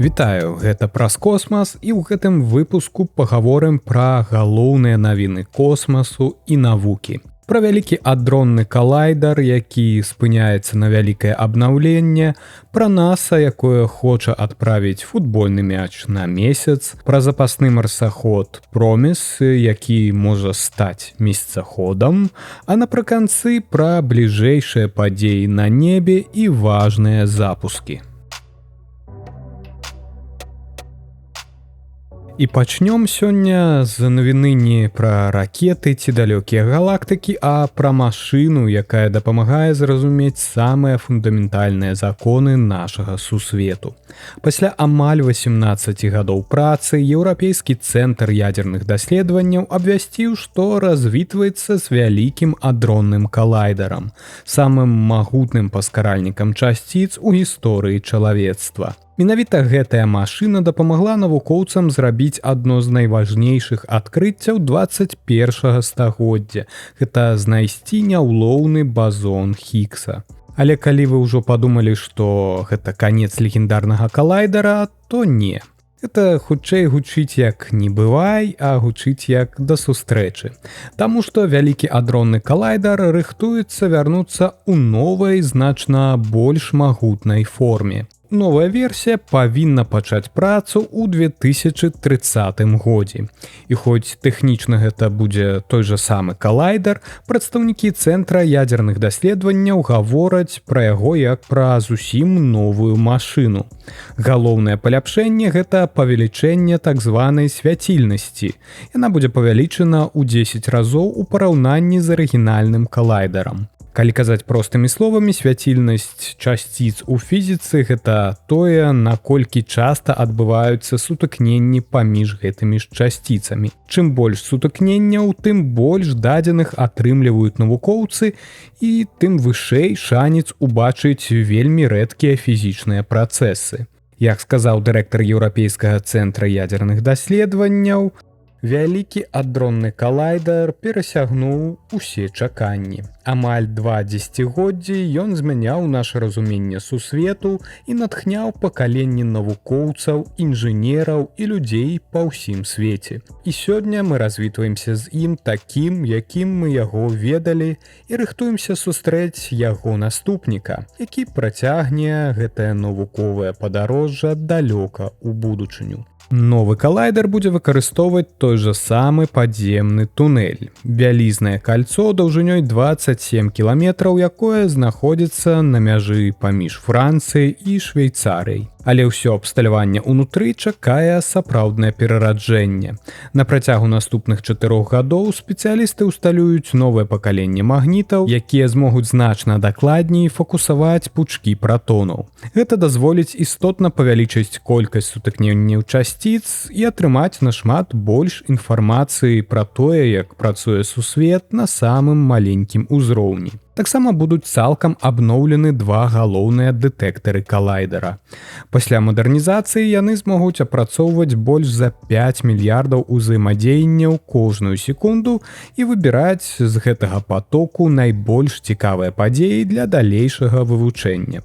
Вітаю, гэта праз космас і ў гэтым выпуску пагаворым пра галоўныя навіны космасу і навукі. Пра вялікі адронны калайдар, які спыняецца на вялікае абнаўленне, пра НАСА, якое хоча адправіць футбольны мяч на месяц, пра запасны марсаход Проміс, які можа стаць месяцаходам, а напрыканцы пра бліжэйшыя падзеі на небе і важныя запускі. І пачнём сёння з навіны не пра ракеты ці далёкія галактыкі, а пра машыну, якая дапамагае зразумець самыя фундаментальныя законы нашага сусвету. Пасля амаль 18 гадоў працы Еўрапейскі цэнтр ядзерных даследаванняў абвясціў, што развітваецца з вялікім адронным калайдарам, самым магутным паскаральнікам часціц у гісторыі чалавецтва. Менавіта гэтая машына дапамагла навукоўцам зрабіць адно з найважнейшых адкрыццяў 21 стагоддзя. Гэта знайсці няўлоўны базон Хіггса. Але калі вы ўжо падумалі, што гэта канец легендарнага калайдара, то не. Гэта хутчэй гучыць як не бывай, а гучыць як да сустрэчы. Таму што вялікі адронны калайдар рыхтуецца вярнуцца ў новай, значна больш магутнай форме. Новая версія павінна пачаць працу ў 2030 годзе. І хоць тэхнічна гэта будзе той жа самы калайдар, прадстаўнікі цэнтра ядзерных даследаванняў гавораць пра яго як пра зусім новую машыну. Галоўнае паляпшэнне – гэта павелічэнне так званай свяцільнасці. Яна будзе павялічана ў 10 разоў у параўнанні з арыгінальным калайдарам. Калі казаць простымі словамі, свяцільнасць часціц у фізіцы – гэта тое, наколькі часта адбываюцца сутыкненні паміж гэтымі ж часціцамі. Чым больш сутыкненняў, тым больш дадзеных атрымліваюць навукоўцы і тым вышэй шанец убачыць вельмі рэдкія фізічныя працэсы. Як сказаў дырэктар Еўрапейскага цэнтра ядзерных даследаванняў, вялікі адронны калайдар перасягнуў усе чаканні. Амаль 2 дзесяцігоддзі ён змяняў наша разуменне сусвету і натхняў пакаленні навукоўцаў, інжынераў і людзей па ўсім свеце. І сёння мы развітваемся з ім такім, якім мы яго ведалі, і рыхтуемся сустрэць яго наступніка, які працягне гэтае навуковае падарожжа далёка ў будучыню. Новы калайдар будзе выкарыстоўваць той жа самы падземны тунэль. Вялізнае кальцо даўжынёй 27 кіламетраў, якое знаходзіцца на мяжы паміж Францыяй і Швейцарыяй. Але ўсё абсталяванне ўнутры чакае сапраўднае перараджэнне. На працягу наступных 4 гадоў спецыялісты ўсталююць новае пакаленне магнітаў, якія змогуць значна дакладней фокусаваць пучкі пратонаў. Гэта дазволіць істотна павялічыць колькасць сутыкненняў часціц і атрымаць нашмат больш інфармацыі пра тое, як працуе сусвет на самым маленькім узроўні. Таксама будуць цалкам абноўлены 2 галоўныя дэтэктары калайдара. Пасля мадэрнізацыі яны змогуць апрацоўваць больш за 5 мільярдаў узаемадзеянняў кожную секунду і выбіраць з гэтага потоку найбольш цікавыя падзеі для далейшага вывучэння.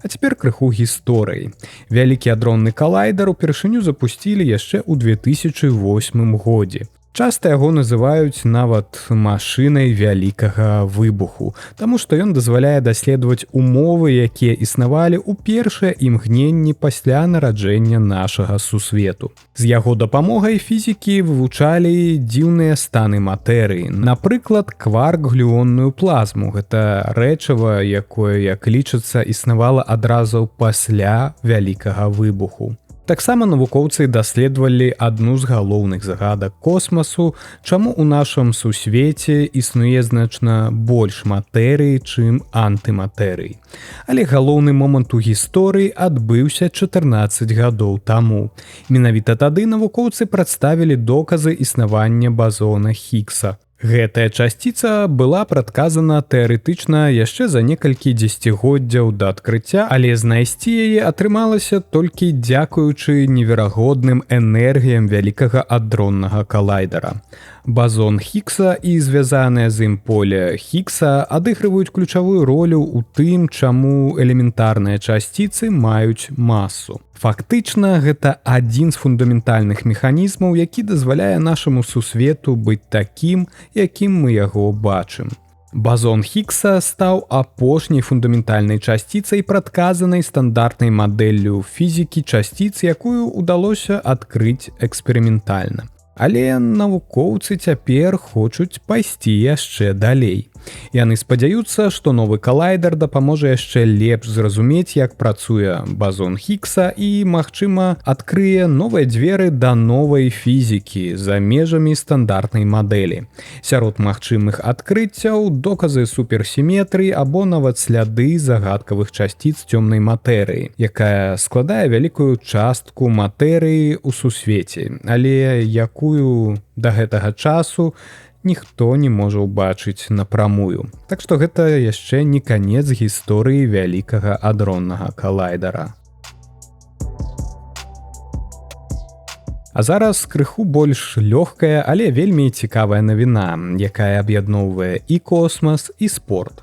А цяпер крыху гісторыі. Вялікі адронны калайдар упершыню запусцілі яшчэ ў 2008 годзе. Часта яго называюць нават машынай вялікага выбуху, таму што ён дазваляе даследаваць умовы, якія існавалі ў першыя імгненні пасля нараджэння нашага сусвету. З яго дапамогай фізікі вывучалі дзіўныя станы матэрыі, напрыклад, кварк-глюонную плазму. Гэта рэчыва, якое, як лічыцца, існавала адразу пасля вялікага выбуху. Таксама навукоўцы даследавалі адну з галоўных загадак космасу, чаму ў нашым сусвеце існуе значна больш матэрыі, чым антыматэрыі. Але галоўны момант у гісторыі адбыўся 14 гадоў таму. Менавіта тады навукоўцы прадставілі доказы існавання базона Хіггса. Гэтая часціца была прадказана тэарэтычна яшчэ за некалькі дзесяцігоддзяў да адкрыцця, але знайсці яе атрымалася толькі дзякуючы неверагодным энергіям вялікага адроннага калайдара. Базон Хіггса і звязанае з ім поле Хіггса адыгрываюць ключавую ролю ў тым, чаму элементарныя часціцы маюць масу. Фактычна, гэта адзін з фундаментальных механізмаў, які дазваляе нашаму сусвету быць такім, якім мы яго бачым. Базон Хіггса стаў апошняй фундаментальнай часціцай, прадказанай стандартнай мадэллю фізікі часціц, якую ўдалося адкрыць эксперыментальна. Але навукоўцы цяпер хочуць пайсці яшчэ далей. Яны спадзяюцца, што новы калайдер дапаможа яшчэ лепш зразумець, як працуе базон Хіггса і, магчыма, адкрые новыя дзверы да новай фізікі за межамі стандартнай мадэлі. Сярод магчымых адкрыццяў доказы суперсіметрыі або нават сляды загадкавых часціц цёмнай матэрыі, якая складае вялікую частку матэрыі ў сусвеце, але якую да гэтага часу ніхто не можа ўбачыць напрамую. Так што гэта яшчэ не канец гісторыі вялікага адроннага калайдара. А зараз крыху больш лёгкая, але вельмі цікавая навіна, якая аб'ядноўвае і космас, і спорт.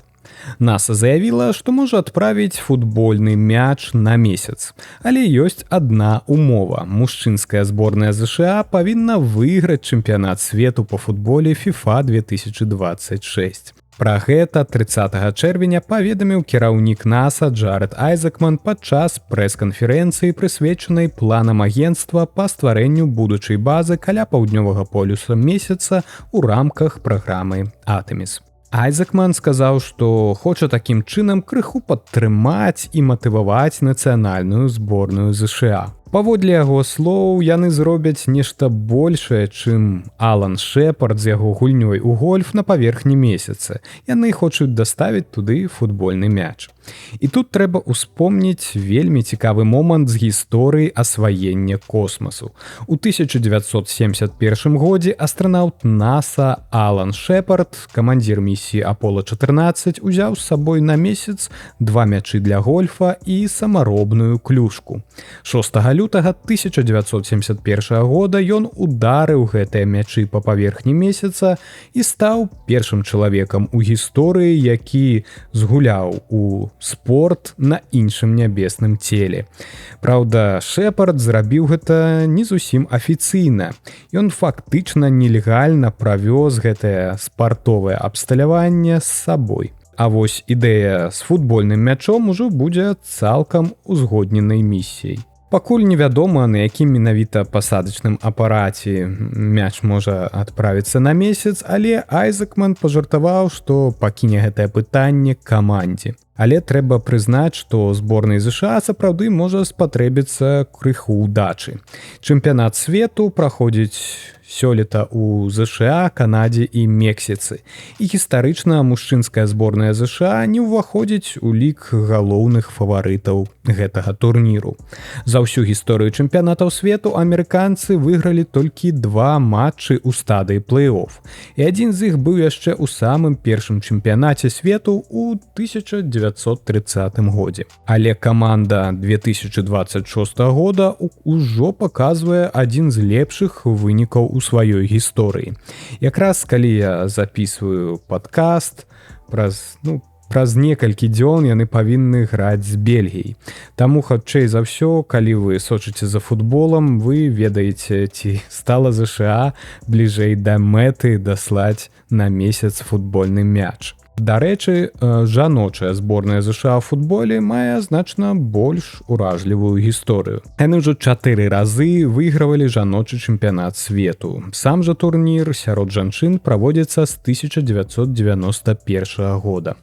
НАСА заявіла, што можа адправіць футбольны мяч на месяц. Але ёсць адна умова. Мужчынская зборная ЗША павінна выйграць чэмпіянат свету па футболе FIFA 2026. Пра гэта 30 чэрвеня паведаміў кіраўнік НАСА Джаред Айзекман падчас прэс-канферэнцыі, прысвечанай планам агенцтва па стварэнню будучай базы каля паўднёвага полюса месяца ў рамках праграмы Артеміс. Айзекман сказаў, што хоча такім чынам крыху падтрымаць і матываваць нацыянальную зборную ЗША. Паводле яго слоў, яны зробяць нешта большае, чым Алан Шэпард з яго гульнёй у гольф на паверхні месяца. Яны хочуць даставіць туды футбольны мяч. І тут трэба ўспомніць вельмі цікавы момант з гісторыі асваення космасу. У 1971 годзе астранаўт НАСА Алан Шэпард, камандзір місіі Апола-14, узяў з сабой на месяц 2 мячы для гольфа і самаробную клюшку. 6 лютага 1971 года ён ударыў гэтыя мячы па паверхні месяца і стаў першым чалавекам у гісторыі, які згуляў у спорт на іншым нябесным целе. Праўда, Шэпард зрабіў гэта не зусім афіцыйна. Ён фактычна нелегальна правёз гэтае спартовае абсталяванне з сабой. А вось ідэя з футбольным мячом ужо будзе цалкам узгодненай місіяй. Пакуль невядома, на якім менавіта пасадачным апараце мяч можа адправіцца на месяц, але Айзекман пажартаваў, што пакіне гэтае пытанне камандзе. Але трэба прызнаць, што зборнай ЗША сапраўды можа спатрэбіцца крыху ўдачы. Чэмпіянат свету праходзіць сёлета ў ЗША, Канадзе і Мексіцы. І гістарычна мужчынская зборная ЗША не ўваходзіць у лік галоўных фаварытаў гэтага турніру. За ўсю гісторыю чэмпіянатаў свету амерыканцы выйгралі толькі 2 матчы ў стадыі плэй-оф. І адзін з іх быў яшчэ ў самым першым чэмпіянаце свету ў 1930 годзе. Але каманда 2026 года ўжо паказвае адзін з лепшых вынікаў у сваёй гісторыі. Якраз калі я записываю падкаст, праз некалькі дзён яны павінны граць з Бельгіяй. Таму хутчэй за ўсё, калі вы сочыце за футболам, вы ведаеце, ці стала ЗША бліжэй да мэты даслаць на месяц футбольны мяч. Дарэчы, жаночая зборная ЗША ў футболе мае значна больш уражлівую гісторыю. Яны ўжо 4 разы выйгравалі жаночы чэмпіянат свету. Сам жа турнір сярод жанчын праводзіцца з 1991 года.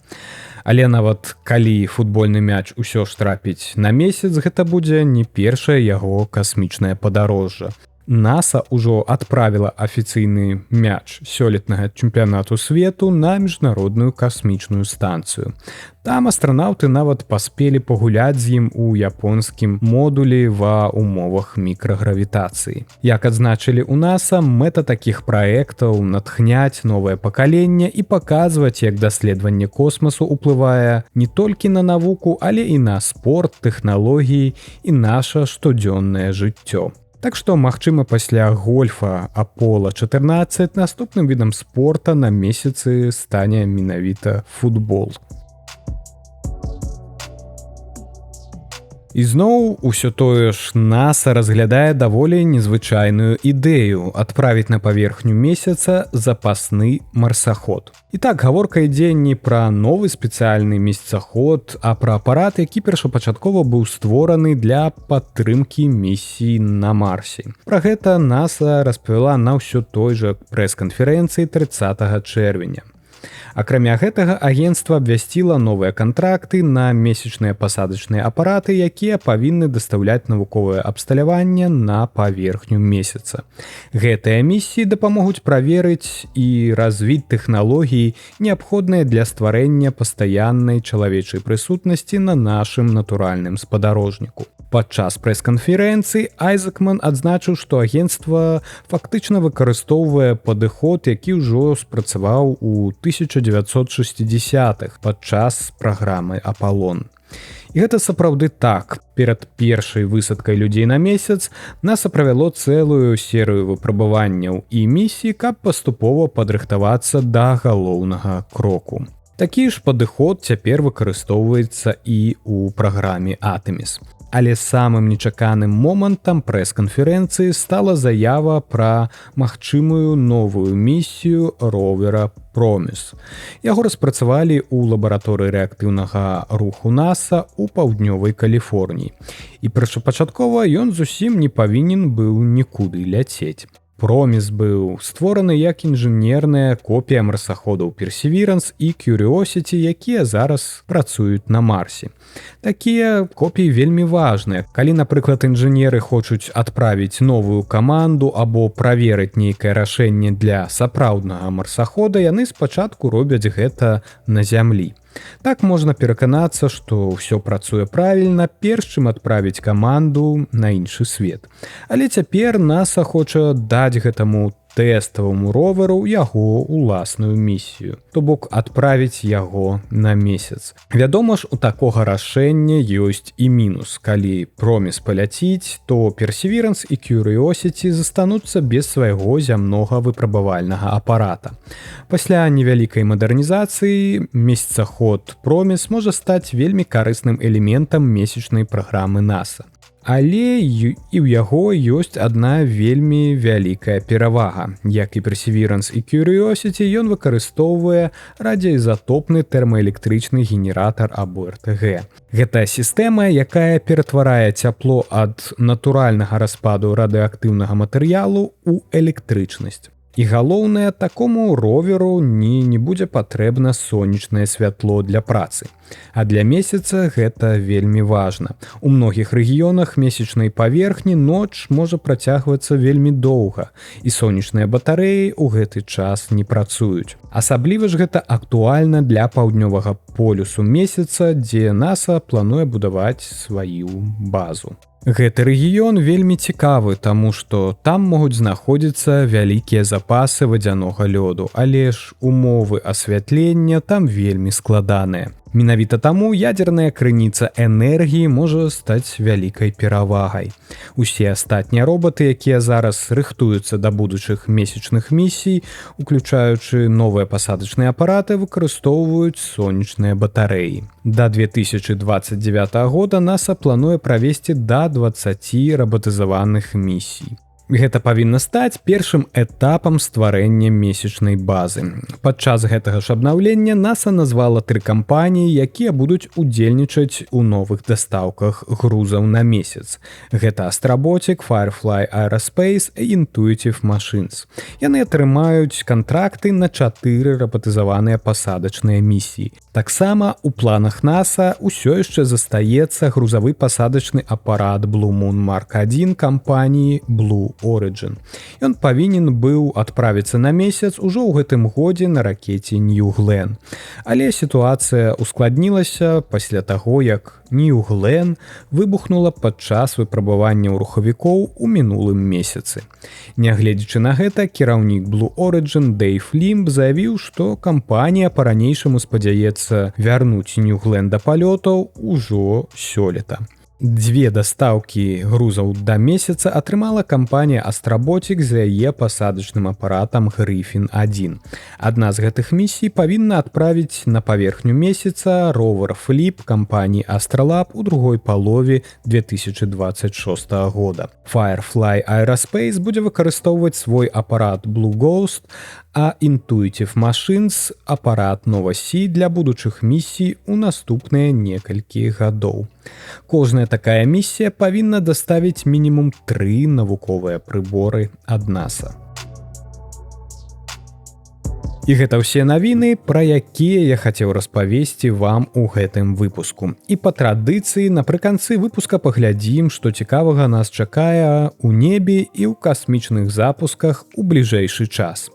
Але нават калі футбольны мяч усё ж трапіць на месяц, гэта будзе не першае яго касмічнае падарожжа. НАСА ўжо адправіла афіцыйны мяч сёлетнага чэмпіянату свету на міжнародную касмічную станцыю. Там астранаўты нават паспелі пагуляць з ім у японскім модулі ва умовах мікрагравітацыі. Як адзначылі ў НАСА, мэта такіх праектаў натхняць новае пакаленне і паказваць, як даследаванне космасу ўплывае не толькі на навуку, але і на спорт, тэхналогіі і наша штодзённае жыццё. Так што, магчыма, пасля гольфа Апола-14 наступным відам спорта на месяцы стане менавіта футбол. І зноў усё тое ж НАСА разглядае даволі незвычайную ідэю адправіць на паверхню месяца запасны марсаход. І так, гаворка ідзе не пра новы спецыяльны месяцаход, а пра апарат, які першапачаткова быў створаны для падтрымкі місій на Марсе. Пра гэта НАСА распавяла на ўсё той жа прэс-канферэнцыі 30 чэрвеня. Акрамя гэтага, агенцтва абвясціла новыя кантракты на месячныя пасадачныя апараты, якія павінны дастаўляць навуковае абсталяванне на паверхню месяца. Гэтыя місіі дапамогуць праверыць і развіць тэхналогіі, неабходныя для стварэння пастаяннай чалавечай прысутнасці на нашым натуральным спадарожніку. Падчас прэс-канферэнцыі Айзекман адзначыў, што агенцтва фактычна выкарыстоўвае падыход, які ўжо спрацаваў у 1960-х падчас праграмы «Аполлон». І гэта сапраўды так. Перад першай высадкай людзей на месяц НАСА правяло цэлую серыю выпрабаванняў і місій, каб паступова падрыхтавацца да галоўнага кроку. Такі ж падыход цяпер выкарыстоўваецца і ў праграме «Артеміс». Але самым нечаканым момантам прэс-канферэнцыі стала заява пра магчымую новую місію ровера «Проміс». Яго распрацавалі ў лабараторыі рэактыўнага руху НАСА ў паўднёвай Каліфорніі. І першапачаткова ён зусім не павінен быў нікуды ляцець. «Проміс» быў створаны як інжынерная копія марсаходаў «Персевіранс» і «Кюрыосіці», якія зараз працуюць на Марсе. Такія копіі вельмі важныя. Калі, напрыклад, інжынеры хочуць адправіць новую каманду або праверыць нейкае рашэнне для сапраўднага марсахода, яны спачатку робяць гэта на зямлі. Так можна пераканацца, што ўсё працуе правільна, перш чым адправіць каманду на іншы свет. Але цяпер НАСА хоча даць гэтаму тэставаму роверу яго ўласную місію, то бок адправіць яго на месяц. Вядома ж, у такога рашэння ёсць і мінус. Калі «Проміс» паляціць, то «Персевіранс» і «Кюрыосіці» застануцца без свайго зямнога выпрабавальнага апарата. Пасля невялікай мадэрнізацыі месяцаход «Проміс» можа стаць вельмі карысным элементам месячнай праграмы НАСА. Але і ў яго ёсць адна вельмі вялікая перавага. Як і «Персевіранс» і «Кюрыосіці», ён выкарыстоўвае радыеізатопны тэрмаэлектрычны генератар або РТГ. Гэта сістэма, якая ператварае цяпло ад натуральнага распаду радыеактыўнага матэрыялу ў электрычнасць. І галоўнае, такому роверу не будзе патрэбна сонечнае святло для працы. А для месяца гэта вельмі важна. У многіх рэгіёнах месячнай паверхні ноч можа працягвацца вельмі доўга, і сонечныя батарэі ў гэты час не працуюць. Асабліва ж гэта актуальна для паўднёвага полюсу месяца, дзе НАСА плануе будаваць сваю базу. Гэты рэгіён вельмі цікавы, таму што там могуць знаходзіцца вялікія запасы вадзянога лёду, але ж умовы асвятлення там вельмі складаныя. Менавіта таму ядзерная крыніца энергіі можа стаць вялікай перавагай. Усе астатнія робаты, якія зараз рыхтуюцца да будучых месячных місій, уключаючы новыя пасадачныя апараты, выкарыстоўваюць сонечныя батарэі. Да 2029 года НАСА плануе правесці да 20 рабатызаваных місій. Гэта павінна стаць першым этапам стварэння месячнай базы. Падчас гэтага ж абнаўлення НАСА назвала 3 кампаніі, якія будуць удзельнічаць у новых дастаўках грузаў на месяц. Гэта Astrobotic, Firefly Aerospace і Intuitive Machines. Яны атрымаюць кантракты на 4 рабатызаваныя пасадачныя місіі. Таксама у планах НАСА ўсё яшчэ застаецца грузавы пасадачны апарат Blue Moon Mark 1 кампаніі Blue Origin. Ён павінен быў адправіцца на месяц ужо ў гэтым годзе на ракеце New Glenn. Але сітуацыя ускладнілася пасля таго, як New Glenn выбухнула падчас выпрабаванняў рухавікоў у мінулым месяцы. Нягледзячы на гэта, кіраўнік Blue Origin Дэйв Лімб заявіў, што кампанія па-ранейшаму спадзяецца вярнуць New Glenn да палётаў ужо сёлета. Дзве дастаўкі грузаў да месяца атрымала кампанія Астработик з яе пасадачным апаратам Грыфін-1. Адна з гэтых місій павінна адправіць на паверхню месяца ровер Фліп кампаніі Астралаб у другой палове 2026 года. Firefly Aerospace будзе выкарыстоўваць свой апарат Blue Ghost, а Intuitive Machines – апарат Nova C для будучых місій у наступныя некалькі гадоў. Кожная такая місія павінна даставіць мінімум 3 навуковыя прыборы ад NASA. І гэта ўсе навіны, пра якія я хацеў распавесці вам у гэтым выпуску. І па традыцыі напрыканцы выпуска паглядзім, што цікавага нас чакае ў небе і ў касмічных запусках у бліжэйшы час.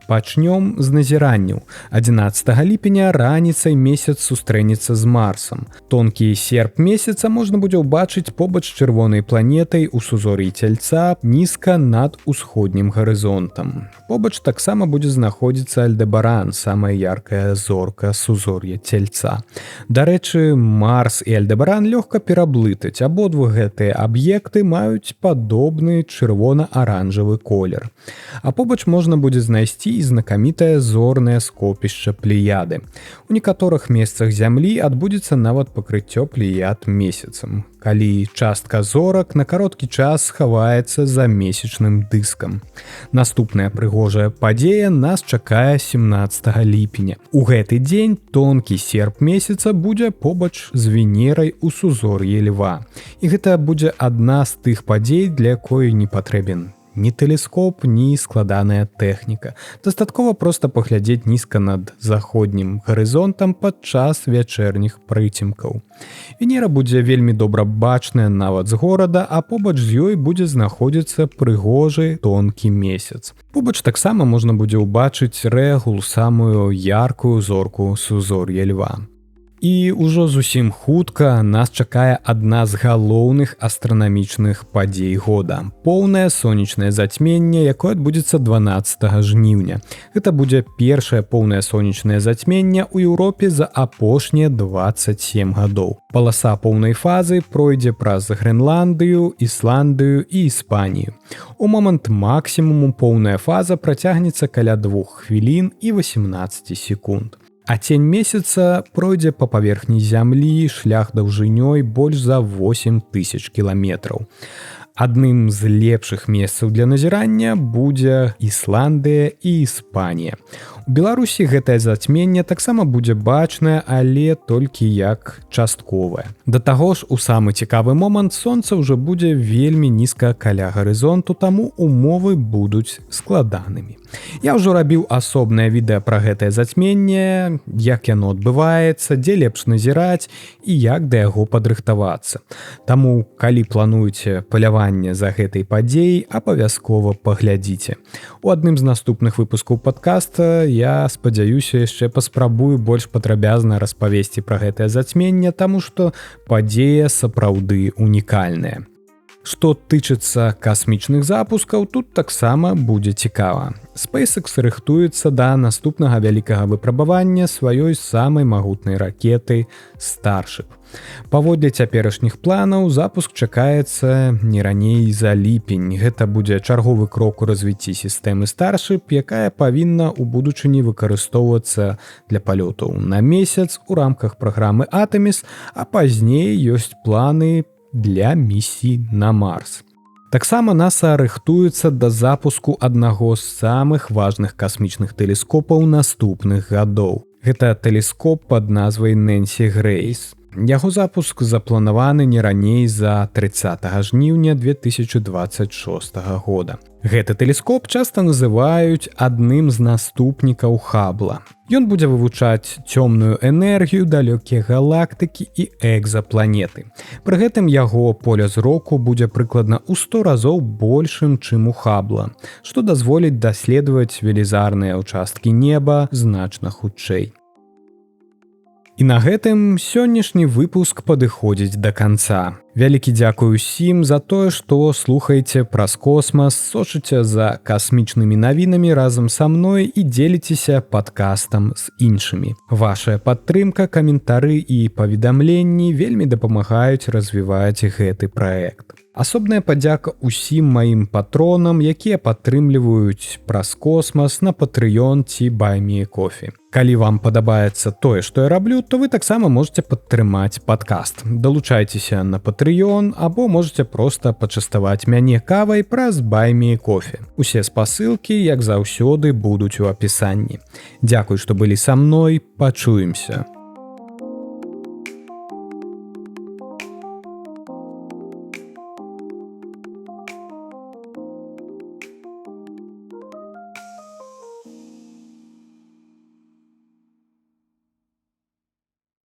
Пачнём з назіранняў. 11 ліпеня раніцай месяц сустрэнецца з Марсам. Тонкі серп месяца можна будзе ўбачыць побач з чырвонай планетай у сузор'і Цельца нізка над усходнім гарызонтам. Побач таксама будзе знаходзіцца Альдебаран, самая яркая зорка сузор'я Цельца. Дарэчы, Марс і Альдебаран лёгка пераблытаць. Абодва гэтыя аб'екты маюць падобны чырвона-аранжавы колер. А побач можна будзе знайсці і знакамітае зорнае скопішча Плеяды. У некаторых месцах Зямлі адбудзецца нават пакрыццё Плеяд месяцам, калі частка зорак на кароткі час схаваецца за месячным дыскам. Наступная прыгожая падзея нас чакае 17 ліпеня. У гэты дзень тонкі серп месяца будзе побач з Венерай у сузор'і Льва. І гэта будзе адна з тых падзей, для якой не патрэбен ні тэлескоп, ні складаная тэхніка. Дастаткова проста паглядзець нізка над заходнім гарызонтам падчас вячэрніх прыцемкаў. Венера будзе вельмі добра бачная нават з горада, а побач з ёй будзе знаходзіцца прыгожы тонкі месяц. Побач таксама можна будзе ўбачыць Рэгул, самую яркую зорку сузор'я Льва. І ўжо зусім хутка нас чакае адна з галоўных астранамічных падзей года. Поўнае сонечнае зацьменне, якое адбудзецца 12 жніўня. Гэта будзе першае поўнае сонечнае зацьменне ў Еўропе за апошнія 27 гадоў. Паласа поўнай фазы пройдзе праз Грэнландыю, Ісландыю і Іспанію. У момант максімуму поўная фаза працягнецца каля 2 хвілін і 18 секунд. А цень месяца пройдзе па паверхні Зямлі шлях даўжынёй больш за 8000 кіламетраў. Адным з лепшых месцаў для назірання будзе Ісландыя і Іспанія. У Беларусі гэтае зацьменне таксама будзе бачнае, але толькі як частковае. Да таго ж, у самы цікавы момант сонца ўжо будзе вельмі нізка каля гарызонту, таму умовы будуць складанымі. Я ўжо рабіў асобнае відэа пра гэтае зацьменне, як яно адбываецца, дзе лепш назіраць і як да яго падрыхтавацца. Таму, калі плануеце паляванне за гэтай падзеяй, абавязкова паглядзіце. У адным з наступных выпускаў падкаста я спадзяюся яшчэ паспрабую больш падрабязна распавесці пра гэтае зацьменне, таму што падзея сапраўды унікальная. Што тычыцца касмічных запускаў, тут таксама будзе цікава. SpaceX рыхтуецца да наступнага вялікага выпрабавання сваёй самай магутнай ракеты Starship. Паводле цяперашніх планаў, запуск чакаецца не раней за ліпень. Гэта будзе чарговы крок у развіцці сістэмы Starship, якая павінна ў будучыні выкарыстоўвацца для палётаў на месяц у рамках праграмы Artemis, а пазней ёсць планы для місій на Марс. Таксама NASA рыхтуецца да запуску аднаго з самых важных касмічных тэлескопаў наступных гадоў. Гэта тэлескоп пад назвай Нэнсі Грэйс. Яго запуск запланаваны не раней за 30 жніўня 2026 года. Гэты тэлескоп часта называюць адным з наступнікаў Хаббла. Ён будзе вывучаць цёмную энергію, далёкія галактыкі і экзапланеты. Пры гэтым яго поле зроку будзе прыкладна ў 100 разоў большым, чым у Хаббла, што дазволіць даследаваць велізарныя ўчасткі неба значна хутчэй. І на гэтым сённяшні выпуск падыходзіць да канца. Вялікі дзякуй усім за тое, што слухаеце праз космас, сочыце за касмічнымі навінамі разам са мной і дзеліцеся падкастам з іншымі. Вашая падтрымка, каментары і паведамленні вельмі дапамагаюць развіваць гэты праект. Асобная падзяка ўсім маім патронам, якія падтрымліваюць праз космас на Patreon ці Buy Me a Coffee. Калі вам падабаецца тое, што я раблю, то вы таксама можете падтрымаць падкаст. Далучайцеся на Patreon або можете проста пачаставаць мяне кавай праз Buy Me a Coffee. Усе спасылкі, як заўсёды, будуць у апісанні. Дзякуй, што былі са мной, пачуемся.